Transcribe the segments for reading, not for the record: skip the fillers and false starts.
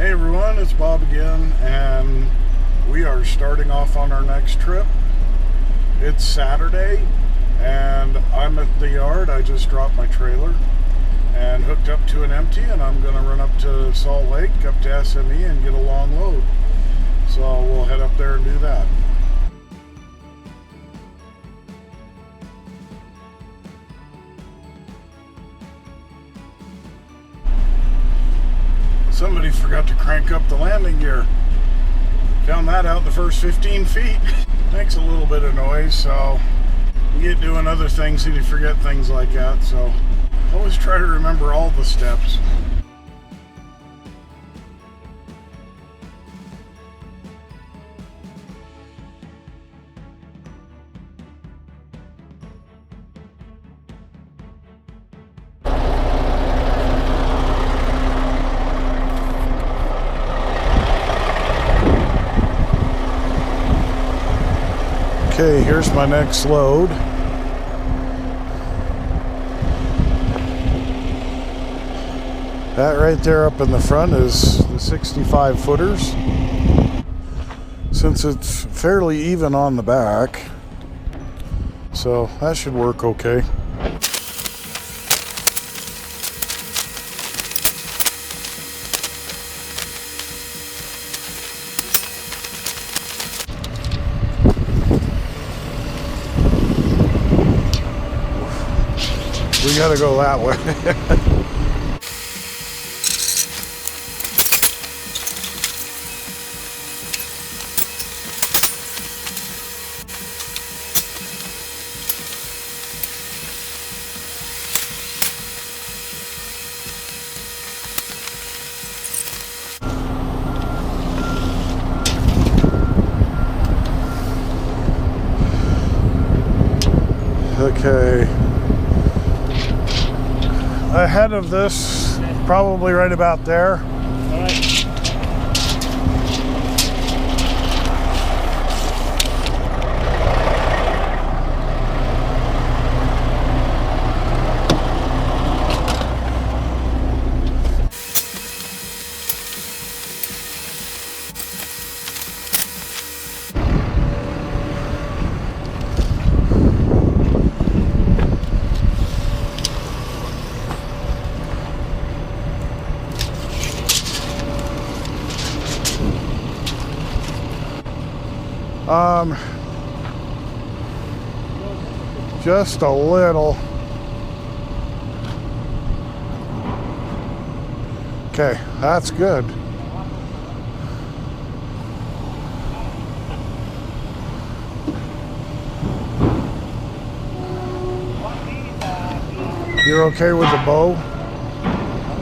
Hey everyone, it's Bob again, and we are starting off on our next trip. It's Saturday, and I'm at the yard. I just dropped my trailer and hooked up to an empty, and I'm going to run up to Salt Lake, up to SME, and get a long load. So we'll head up there and do that. Somebody forgot to crank up the landing gear. Found that out the first 15 feet. Makes a little bit of noise, so you get doing other things and you forget things like that. So always try to remember all the steps. Okay, here's my next load. That right there up in the front is the 65 footers. Since it's fairly even on the back, so that should work okay. We gotta go that way. Okay. Ahead of this, probably right about there. All right. Just a little. Okay, that's good. You're okay with the bow? I'm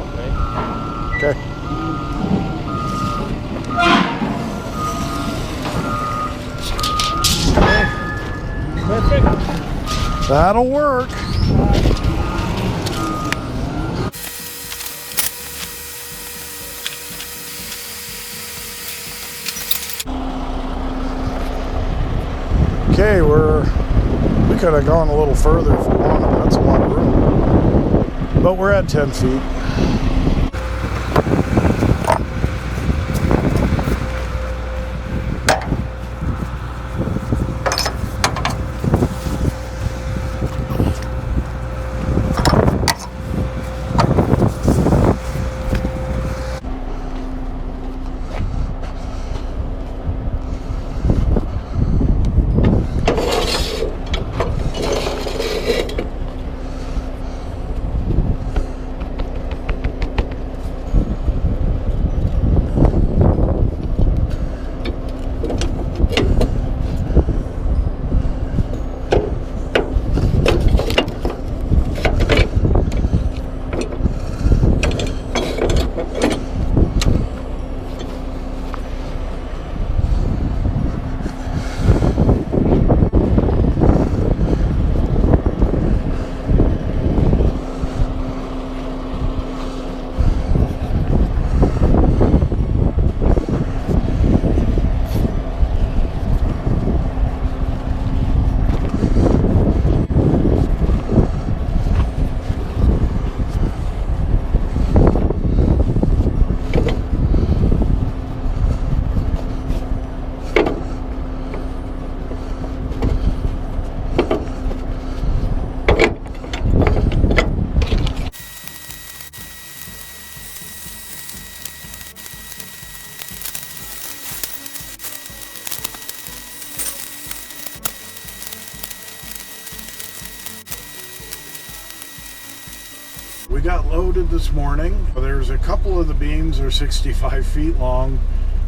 okay. Okay. Perfect. That'll work. Okay, we could have gone a little further if we wanted. That's a lot of room. But we're at 10 feet. We got loaded this morning. There's a couple of the beams are 65 feet long,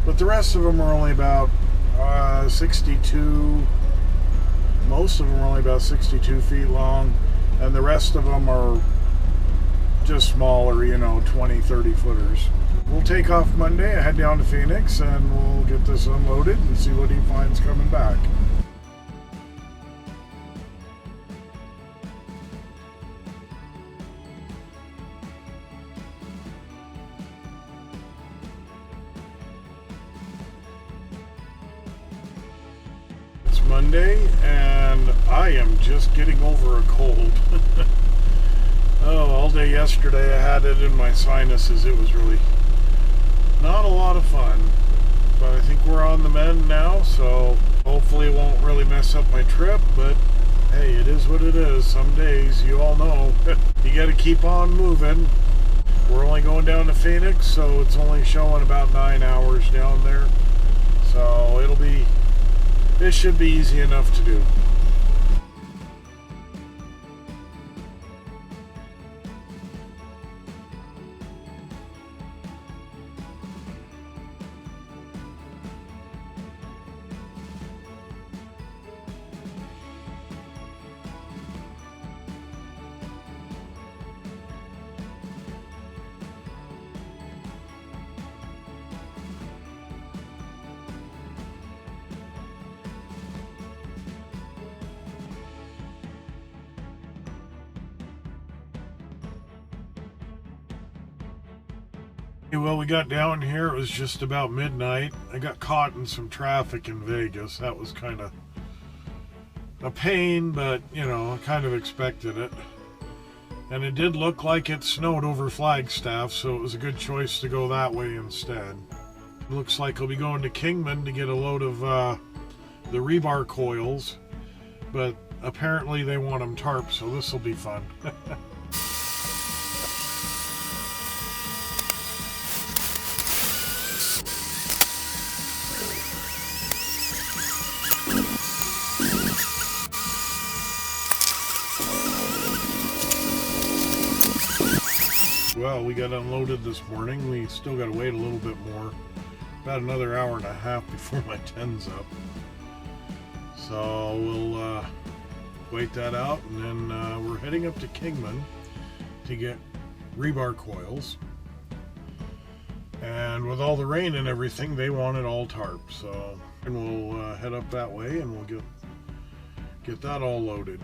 but the rest of them are only about 62. Most of them are only about 62 feet long, and the rest of them are just smaller, 20, 30 footers. We'll take off Monday, head down to Phoenix, and we'll get this unloaded and see what he finds coming back. It's Monday, and I am just getting over a cold. All day yesterday I had it in my sinuses. It was really not a lot of fun, but I think we're on the mend now, so hopefully it won't really mess up my trip, but hey, it is what it is. Some days, you all know, you got to keep on moving. We're only going down to Phoenix, so it's only showing about 9 hours down there, so it should be easy enough to do. Well, we got down here, it was just about midnight. I got caught in some traffic in Vegas. That was kind of a pain, but I kind of expected it. And it did look like it snowed over Flagstaff, so it was a good choice to go that way instead. It looks like I'll be going to Kingman to get a load of the rebar coils, but apparently they want them tarp, so this will be fun. Well, we got unloaded this morning. We still got to wait a little bit more, about another hour and a half before my 10's up. So we'll wait that out, and then we're heading up to Kingman to get rebar coils. And with all the rain and everything, they want it all tarp. So and we'll head up that way, and we'll get that all loaded.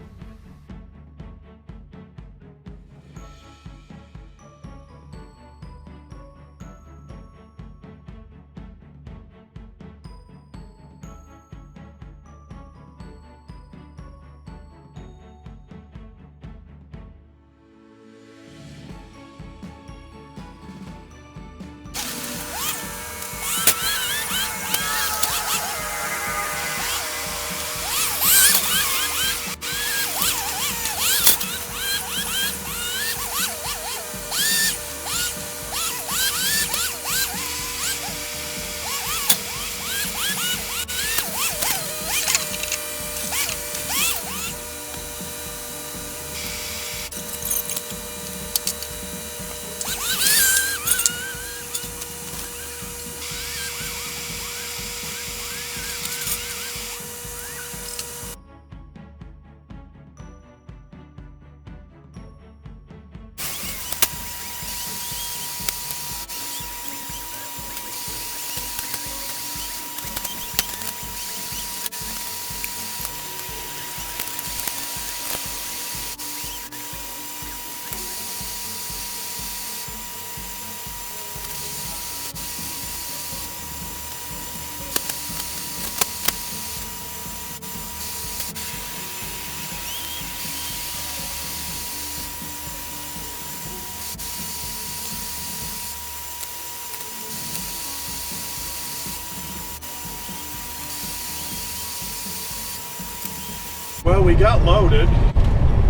Well, we got loaded.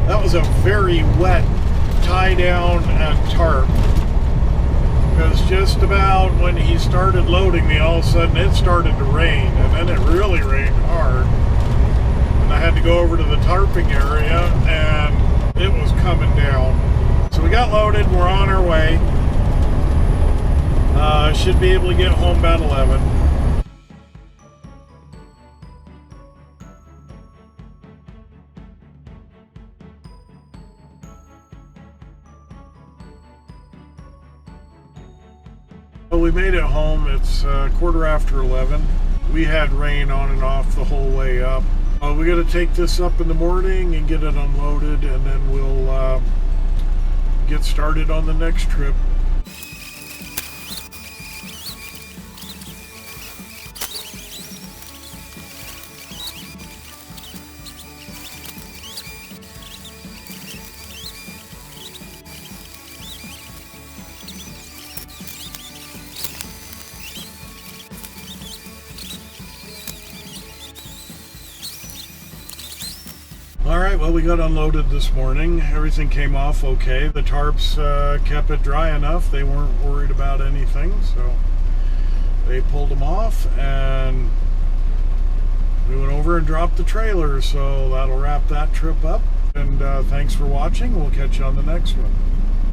That was a very wet tie down and tarp, because just about when he started loading me, all of a sudden it started to rain, and then it really rained hard, and I had to go over to the tarping area, and it was coming down. So we got got loaded. We're on our way. Should be able to get home about 11. Well, we made it home. It's quarter after 11. We had rain on and off the whole way up. We got to take this up in the morning and get it unloaded, and then we'll get started on the next trip. Alright, well, we got unloaded this morning. Everything came off okay. The tarps kept it dry enough. They weren't worried about anything, so they pulled them off, and we went over and dropped the trailer, so that'll wrap that trip up. And thanks for watching. We'll catch you on the next one.